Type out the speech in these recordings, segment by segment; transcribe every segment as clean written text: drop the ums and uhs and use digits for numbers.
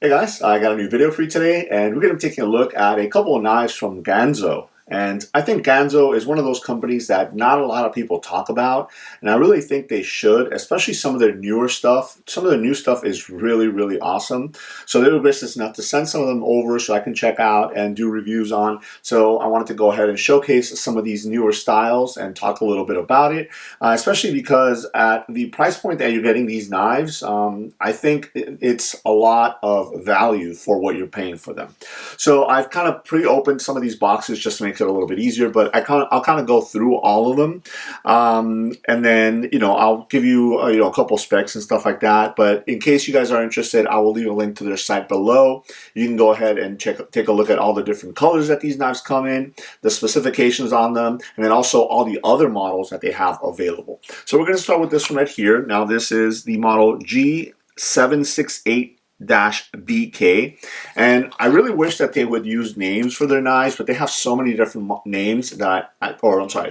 Hey guys, I got a new video for you today, and we're going to be taking a look at a couple of knives from Ganzo. And I think Ganzo is one of those companies that not a lot of people talk about, and I really think they should, especially some of their newer stuff. Some of the new stuff is really, really awesome. So they were gracious enough to send some of them over so I can check out and do reviews on. So I wanted to go ahead and showcase some of these newer styles and talk a little bit about it, especially because at the price point that you're getting these knives, I think it's a lot of value for what you're paying for them. So I've kind of pre-opened some of these boxes just to make it a little bit easier, but I'll kind of go through all of them, and then I'll give you a couple specs and stuff like that. But in case you guys are interested, I will leave a link to their site below. You can go ahead and take a look at all the different colors that these knives come in, the specifications on them, and then also all the other models that they have available. So we're going to start with this one right here. Now this is the model G768 BK, and I really wish that they would use names for their knives, but they have so many different names that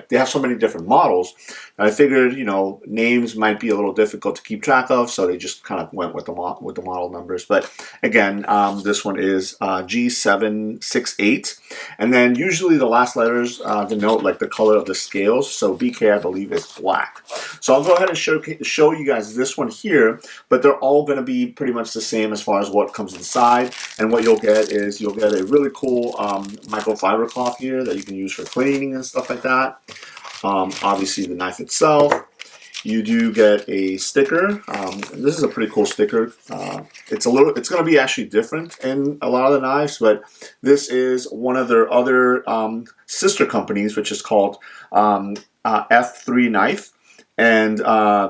they have so many different models that I figured names might be a little difficult to keep track of, so they just kind of went with the model numbers. But again, this one is G768, and then usually the last letters denote like the color of the scales. So BK, I believe, is black. So I'll go ahead and show you guys this one here, but they're all going to be pretty much the same as far as what comes inside. And what you'll get is you'll get a really cool microfiber cloth here that you can use for cleaning and stuff like that. Obviously the knife itself. You do get a sticker. This is a pretty cool sticker. It's going to be actually different in a lot of the knives, but this is one of their other sister companies, which is called F3 Knife. And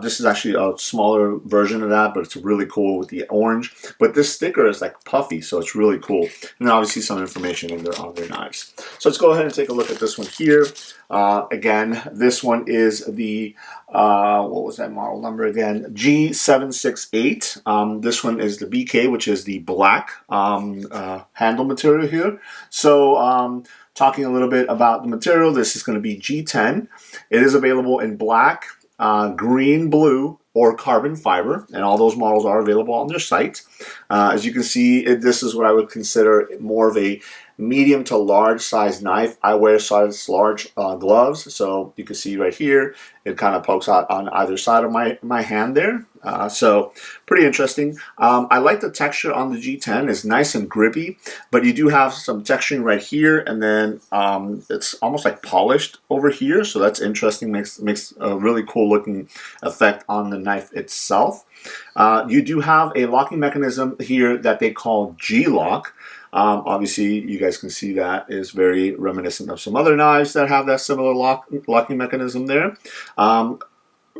this is actually a smaller version of that, but it's really cool with the orange. But this sticker is like puffy, so it's really cool. And then obviously some information on their knives. So let's go ahead and take a look at this one here. Again, this one is the, what was that model number again? G768. This one is the BK, which is the black handle material here. So talking a little bit about the material, this is going to be G10. It is available in black, green, blue, or carbon fiber, and all those models are available on their site. As you can see, this is what I would consider more of a medium to large size knife. I wear size large gloves, so you can see right here it kind of pokes out on either side of my hand there. So pretty interesting. I like the texture on the G10. It's nice and grippy, but you do have some texturing right here, and then it's almost like polished over here, so that's interesting. Makes a really cool looking effect on the knife itself. You do have a locking mechanism here that they call G-lock. Obviously, you guys can see that is very reminiscent of some other knives that have that similar locking mechanism there.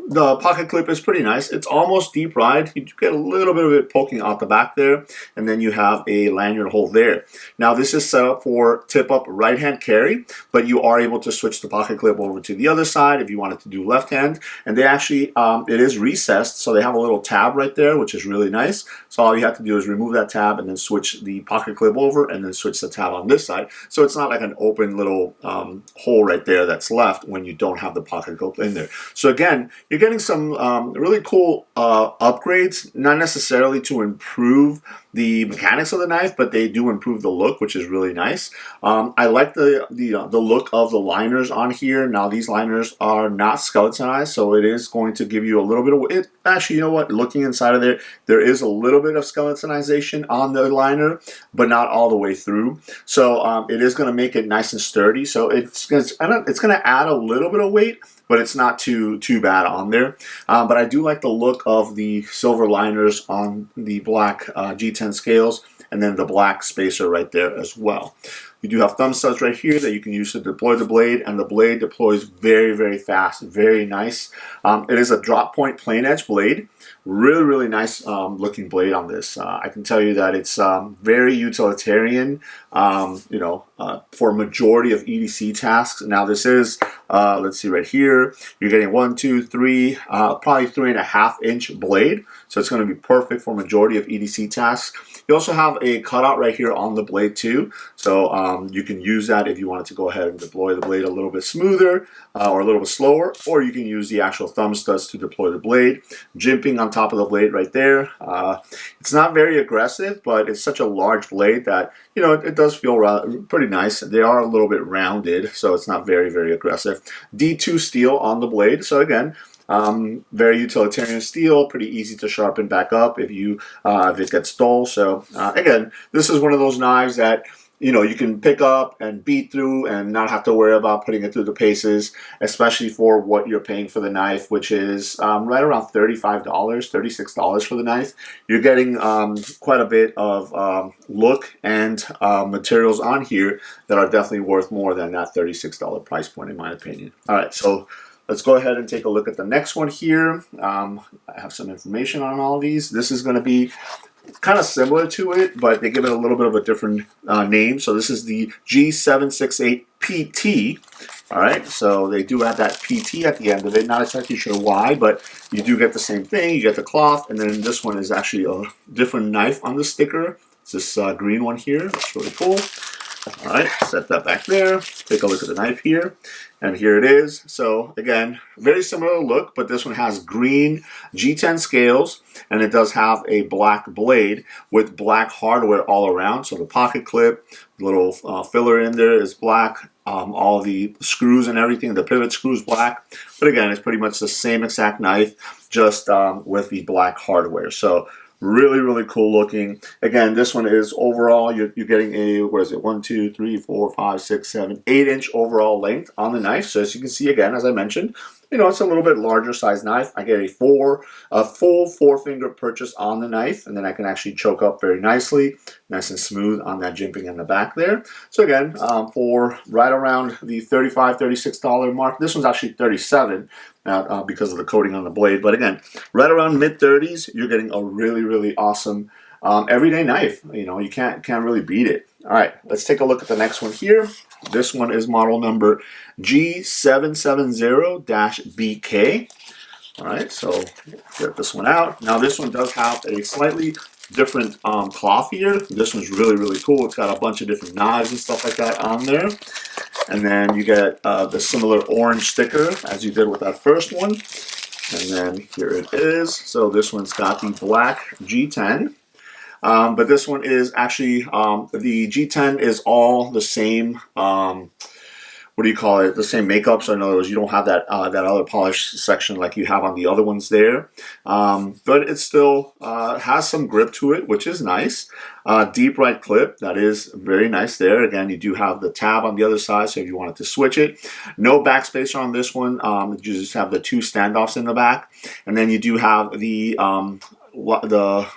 The pocket clip is pretty nice. It's almost deep ride. You do get a little bit of it poking out the back there, and then you have a lanyard hole there. Now this is set up for tip-up right-hand carry, but you are able to switch the pocket clip over to the other side if you wanted to do left-hand. And they actually, it is recessed, so they have a little tab right there, which is really nice. So all you have to do is remove that tab and then switch the pocket clip over, and then switch the tab on this side. So it's not like an open little hole right there that's left when you don't have the pocket clip in there. So again, you're getting some really cool upgrades, not necessarily to improve the mechanics of the knife, but they do improve the look, which is really nice. I like the look of the liners on here. Now these liners are not skeletonized, so it is going to give you a little bit of it. Actually, you know what? Looking inside of there is a little bit of skeletonization on the liner, but not all the way through. So it is going to make it nice and sturdy. So it's going to add a little bit of weight, but it's not too bad on there. But I do like the look of the silver liners on the black G10 scales, and then the black spacer right there as well. You do have thumb studs right here that you can use to deploy the blade, and the blade deploys very, very fast, very nice. It is a drop point plain edge blade. Really, really nice looking blade on this. I can tell you that it's very utilitarian, for a majority of EDC tasks. Now this is, let's see right here, you're getting 1, 2, 3, probably 3.5 inch blade. So it's going to be perfect for majority of EDC tasks. You also have a cutout right here on the blade too. So You can use that if you wanted to go ahead and deploy the blade a little bit smoother or a little bit slower, or you can use the actual thumb studs to deploy the blade. Jimping on top of the blade right there. It's not very aggressive, but it's such a large blade that, you know, it does feel pretty nice. They are a little bit rounded, so it's not very, very aggressive. D2 steel on the blade, so again, very utilitarian steel, pretty easy to sharpen back up if it gets dull. So again, this is one of those knives that, you know, you can pick up and beat through and not have to worry about putting it through the paces, especially for what you're paying for the knife, which is right around $35, $36 for the knife. You're getting quite a bit of look and materials on here that are definitely worth more than that $36 price point, in my opinion. All right, so let's go ahead and take a look at the next one here. I have some information on all of these. This is going to be kind of similar to it, but they give it a little bit of a different name. So this is the G768PT. All right, so they do have that PT at the end of it. Not exactly sure why, but you do get the same thing. You get the cloth, and then this one is actually a different knife on the sticker. It's this green one here. That's really cool. All right, set that back there. Take a look at the knife here. And here it is. So again, very similar look, but this one has green G10 scales, and it does have a black blade with black hardware all around. So the pocket clip, the little filler in there is black. All the screws and everything, the pivot screws black. But again, it's pretty much the same exact knife, just with the black hardware. So really, really cool looking. Again, this one is overall, you're getting a, what is it, 1, 2, 3, 4, 5, 6, 7, 8-inch overall length on the knife. So as you can see, again, as I mentioned, you know, it's a little bit larger size knife. I get a full 4-finger purchase on the knife, and then I can actually choke up very nicely, nice and smooth on that jimping in the back there. So again, for right around the $35, $36 mark, this one's actually $37 because of the coating on the blade. But again, right around mid-30s, you're getting a really, really awesome everyday knife. You know, you can't really beat it. All right, let's take a look at the next one here. This one is model number G770-BK. All right, so get this one out. Now this one does have a slightly different cloth here. This one's really, really cool. It's got a bunch of different knives and stuff like that on there. And then you get the similar orange sticker as you did with that first one. And then here it is. So this one's got the black G10. But this one is actually, the G10 is all the same, what do you call it, the same makeup. So in other words, you don't have that that other polish section like you have on the other ones there. But it still has some grip to it, which is nice. Deep right clip, that is very nice there. Again, you do have the tab on the other side, so if you wanted to switch it. No backspacer on this one. You just have the 2 standoffs in the back. And then you do have the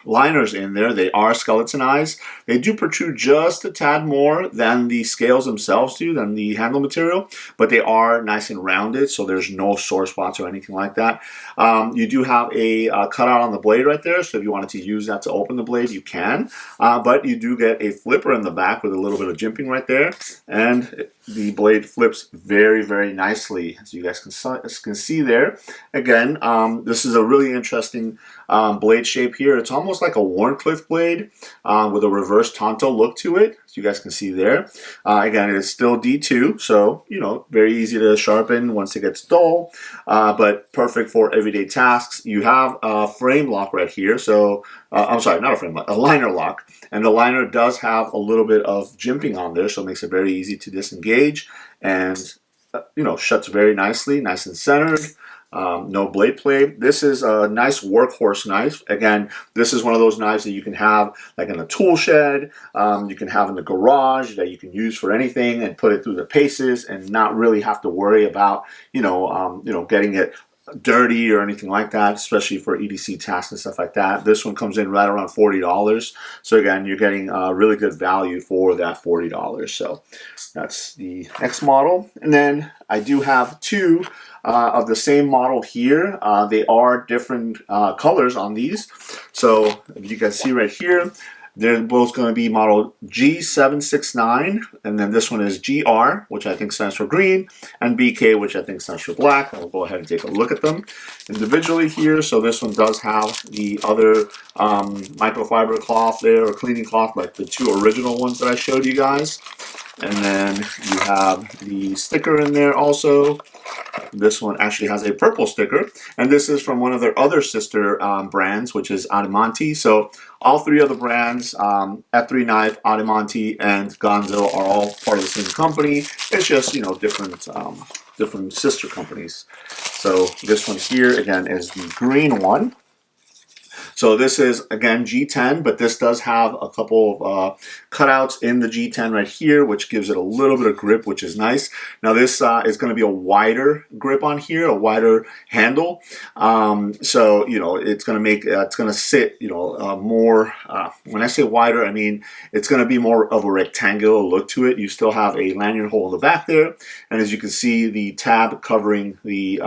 liners in there. They are skeletonized. They do protrude just a tad more than the scales themselves do, than the handle material, but they are nice and rounded, so there's no sore spots or anything like that. You do have a cutout on the blade right there, so if you wanted to use that to open the blade, you can. But you do get a flipper in the back with a little bit of jimping right there, and the blade flips very, very nicely, as you guys can see there. Again, this is a really interesting blade shape here. It's almost like a Warncliffe blade with a reverse Tonto look to it, as you guys can see there. Again, it's still D2, so, you know, very easy to sharpen once it gets dull, but perfect for everyday tasks. You have a frame lock right here, so I'm sorry, not a frame lock, a liner lock. And the liner does have a little bit of jimping on there, so it makes it very easy to disengage, and you know, shuts very nicely, nice and centered. No blade play. This is a nice workhorse knife. Again, this is one of those knives that you can have like in a tool shed, you can have in the garage, that you can use for anything and put it through the paces and not really have to worry about, you know, getting it dirty or anything like that, especially for EDC tasks and stuff like that. This one comes in right around $40. So again, you're getting really good value for that $40. So that's the next model. And then I do have 2 of the same model here. They are different colors on these. So if you can see right here, they're both going to be model G769, and then this one is GR, which I think stands for green, and BK, which I think stands for black. I'll go ahead and take a look at them individually here. So this one does have the other microfiber cloth there, or cleaning cloth, like the 2 original ones that I showed you guys. And then you have the sticker in there also. This one actually has a purple sticker, and this is from one of their other sister brands, which is Adamanti. So all three of the brands, F3 Knife, Adamanti, and Ganzo, are all part of the same company. It's just, you know, different sister companies. So this one here again is the green one. So this is, again, G10, but this does have a couple of cutouts in the G10 right here, which gives it a little bit of grip, which is nice. Now this is going to be a wider grip on here, a wider handle. So, you know, it's going to make, it's going to sit, you know, more, when I say wider, I mean, it's going to be more of a rectangular look to it. You still have a lanyard hole in the back there. And as you can see, the tab covering the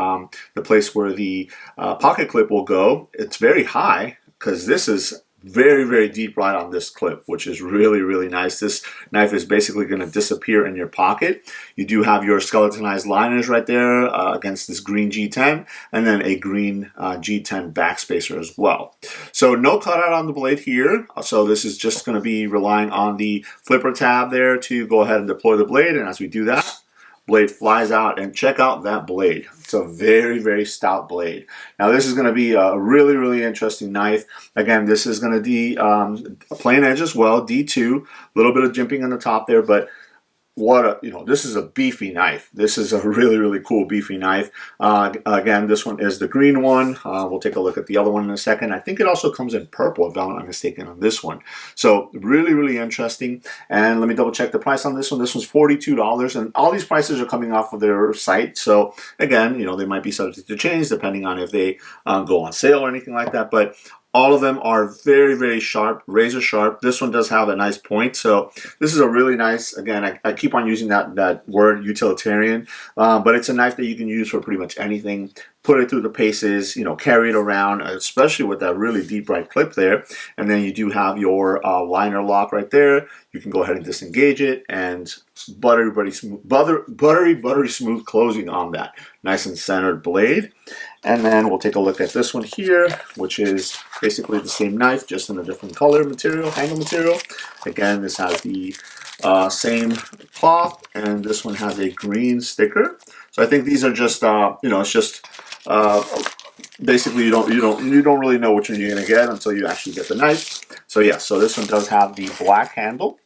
place where the pocket clip will go, it's very high, because this is very, very deep right on this clip, which is really, really nice. This knife is basically going to disappear in your pocket. You do have your skeletonized liners right there against this green G10, and then a green G10 backspacer as well. So no cutout on the blade here. So this is just going to be relying on the flipper tab there to go ahead and deploy the blade. And as we do that, blade flies out, and check out that blade. It's a very, very stout blade. Now this is going to be a really, really interesting knife. Again, this is going to be a plain edge as well, D2, a little bit of jimping on the top there, but what a, you know, this is a beefy knife. This is a really, really cool beefy knife. Again, this one is the green one. We'll take a look at the other one in a second. I think it also comes in purple, if I'm not mistaken, on this one. So really, really interesting. And let me double check the price on this one. This one's $42, and all these prices are coming off of their site. So again, you know, they might be subject to change depending on if they go on sale or anything like that. But all of them are very, very sharp, razor sharp. This one does have a nice point. So this is a really nice, again, I keep on using that word, utilitarian, but it's a knife that you can use for pretty much anything. Put it through the paces, you know, carry it around, especially with that really deep right clip there. And then you do have your liner lock right there. You can go ahead and disengage it, and buttery smooth closing on that. Nice and centered blade. And then we'll take a look at this one here, which is basically the same knife, just in a different color material, handle material. Again, this has the same cloth, and this one has a green sticker. So I think these are just, you know, it's just basically you don't really know which one you're gonna get until you actually get the knife. So yeah, so this one does have the black handle.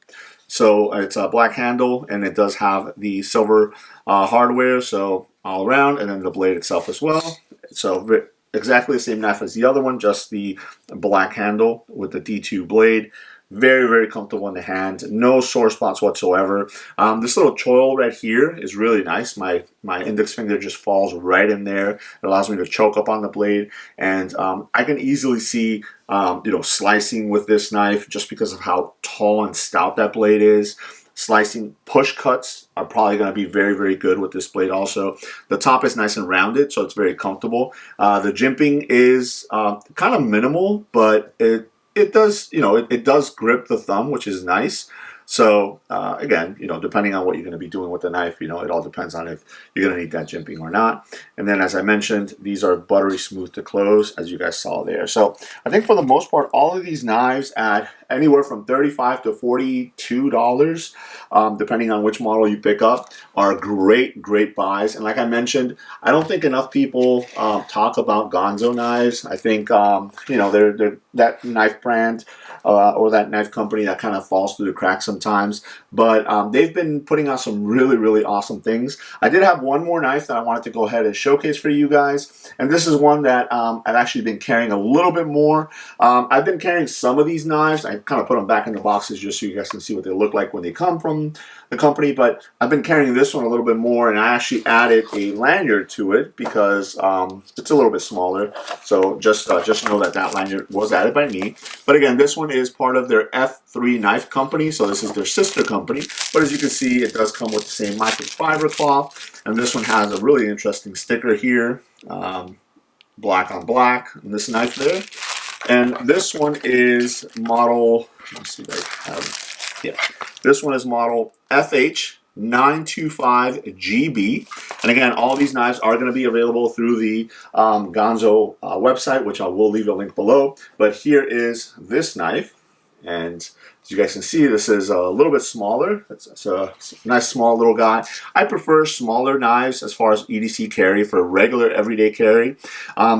So it's a black handle, and it does have the silver hardware, so all around, and then the blade itself as well. So exactly the same knife as the other one, just the black handle with the D2 blade. Very, very comfortable in the hand. No sore spots whatsoever. This little choil right here is really nice. My index finger just falls right in there. It allows me to choke up on the blade, and I can easily see you know, slicing with this knife just because of how tall and stout that blade is. Slicing push cuts are probably going to be very, very good with this blade also. The top is nice and rounded, so it's very comfortable. The jimping is kind of minimal, but it does, you know, it does grip the thumb, which is nice. So again, you know, depending on what you're going to be doing with the knife, you know, it all depends on if you're going to need that jimping or not. And then, as I mentioned, these are buttery smooth to close, as you guys saw there. So I think for the most part, all of these knives at anywhere from $35 to $42, depending on which model you pick up, are great, great buys. And like I mentioned, I don't think enough people talk about Ganzo knives. I think, you know, they're that knife brand or that knife company that kind of falls through the cracks sometimes. But they've been putting out some really, really awesome things. I did have one more knife that I wanted to go ahead and showcase for you guys. And this is one that I've actually been carrying a little bit more. I've been carrying some of these knives. I kind of put them back in the boxes just so you guys can see what they look like when they come from the company. But I've been carrying this one a little bit more, and I actually added a lanyard to it because it's a little bit smaller. So just know that that lanyard was added by me. But again, this one is part of their F3 knife company, so this is their sister company. But as you can see, it does come with the same microfiber cloth, and this one has a really interesting sticker here, black on black, and this knife there. And this one is model, let's see if I have, yeah, this one is model FH925GB. And again, all these knives are going to be available through the Ganzo website, which I will leave a link below. But here is this knife. And as you guys can see, this is a little bit smaller. It's a nice small little guy. I prefer smaller knives as far as EDC carry for regular everyday carry.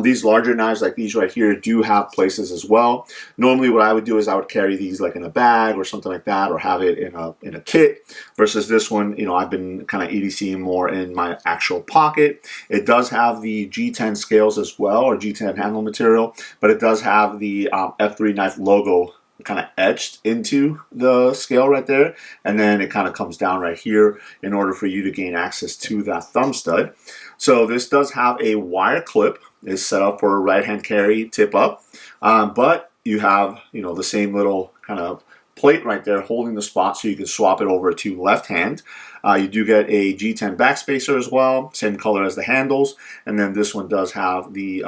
These larger knives like these right here do have places as well. Normally what I would do is I would carry these like in a bag or something like that, or have it in a kit, versus this one, you know, I've been kind of EDCing more in my actual pocket. It does have the G10 scales as well, or G10 handle material, but it does have the F3 knife logo kind of etched into the scale right there, and then it kind of comes down right here in order for you to gain access to that thumb stud. So this does have a wire clip. It's set up for a right hand carry tip up, but you have, you know, the same little kind of plate right there holding the spot so you can swap it over to left hand. You do get a G10 backspacer as well, same color as the handles, and then this one does have the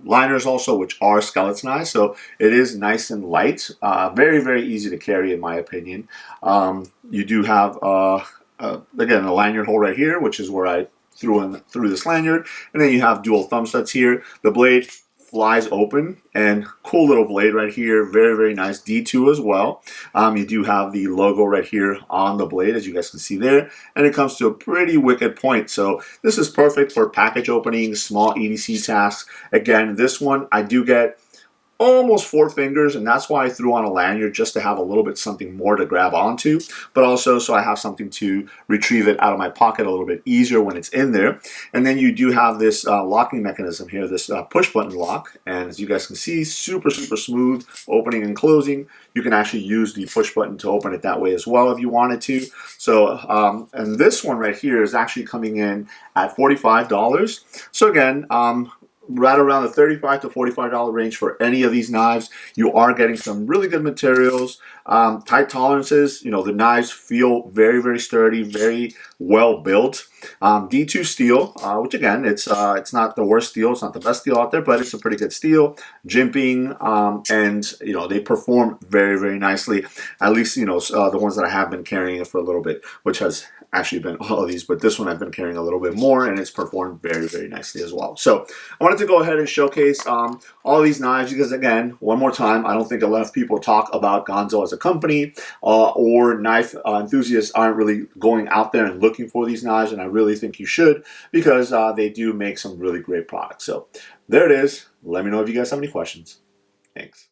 liners also, which are skeletonized, so it is nice and light, very, very easy to carry in my opinion. You do have again a lanyard hole right here, which is where I threw this lanyard, and then you have dual thumb studs here. The blade flies open, and cool little blade right here, very, very nice. D2 as well. You do have the logo right here on the blade, as you guys can see there, and it comes to a pretty wicked point. So this is perfect for package openings, small EDC tasks. Again, this one I do get almost 4 fingers, and that's why I threw on a lanyard, just to have a little bit something more to grab onto, but also so I have something to retrieve it out of my pocket a little bit easier when it's in there. And then you do have this locking mechanism here, this push button lock, and as you guys can see, super, super smooth opening and closing. You can actually use the push button to open it that way as well if you wanted to. So and this one right here is actually coming in at $45. So again, right around the $35 to $45 range for any of these knives. You are getting some really good materials, tight tolerances. You know, the knives feel very, very sturdy, very well built. D2 steel, which again, it's not the worst steel, it's not the best steel out there, but it's a pretty good steel. Jimping, and you know, they perform very, very nicely. At least, you know, the ones that I have been carrying it for a little bit, which has actually been all of these, but this one I've been carrying a little bit more, and it's performed very, very nicely as well. So I wanted to go ahead and showcase all of these knives because, again, one more time, I don't think a lot of people talk about Ganzo as a company, or knife enthusiasts aren't really going out there and looking for these knives, and I really think you should, because they do make some really great products. So there it is. Let me know if you guys have any questions. Thanks.